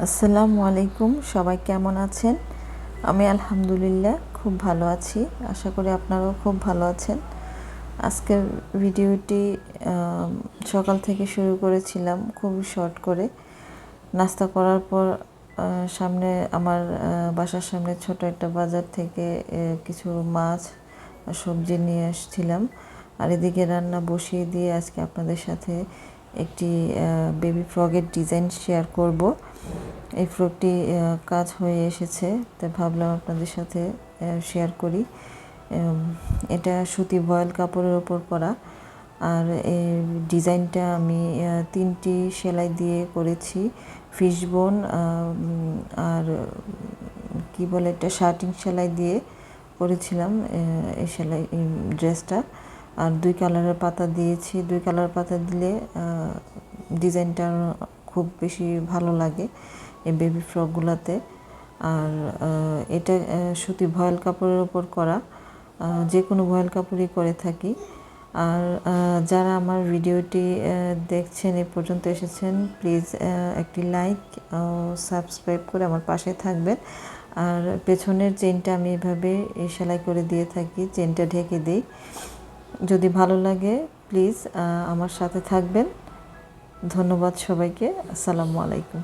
আসসালামু আলাইকুম, সবাই কেমন আছেন? আমি আলহামদুলিল্লাহ খুব ভালো আছি। আশা করি আপনারাও খুব ভালো আছেন। আজকের ভিডিওটি সকাল থেকে শুরু করেছিলাম খুবই শর্ট করে। নাস্তা করার পর সামনে আমার বাসার সামনে ছোট একটা বাজার থেকে কিছু মাছ সবজি নিয়ে এসেছিলাম। আর এদিকে রান্না বসিয়ে দিয়ে আজকে আপনাদের সাথে একটি বেবি ফ্রগের ডিজাইন শেয়ার করব। এই ফ্রকটি কাজ হয়ে এসেছে, তাই ভাবলাম আপনাদের সাথে শেয়ার করি। এটা সুতি ভয়েল কাপড়ের ওপর করা, আর এই ডিজাইনটা আমি 3টি সেলাই দিয়ে করেছি। ফিশবোন আর কি বলে এটা শার্টিং সেলাই দিয়ে করেছিলাম এই সেলাই ড্রেসটা। আর 2 কালারের পাতা দিয়েছি। 2 কালার পাতা দিলে ডিজাইনটা খুব বেশি ভালো লাগে এই বেবি ফ্রকগুলোতে। আর এটা সুতি ভয়েল কাপড়ের ওপর করা, যে কোনো ভয়েল কাপড়ই করে থাকি। আর যারা আমার ভিডিওটি দেখছেন, এ পর্যন্ত এসেছেন, প্লিজ একটি লাইক সাবস্ক্রাইব করে আমার পাশে থাকবেন। আর পেছনের চেনটা আমি এভাবে সেলাই করে দিয়ে থাকি, চেনটা ঢেকে দিই। যদি ভালো লাগে প্লিজ আমার সাথে থাকবেন। ধন্যবাদ সবাইকে। আসসালামু আলাইকুম।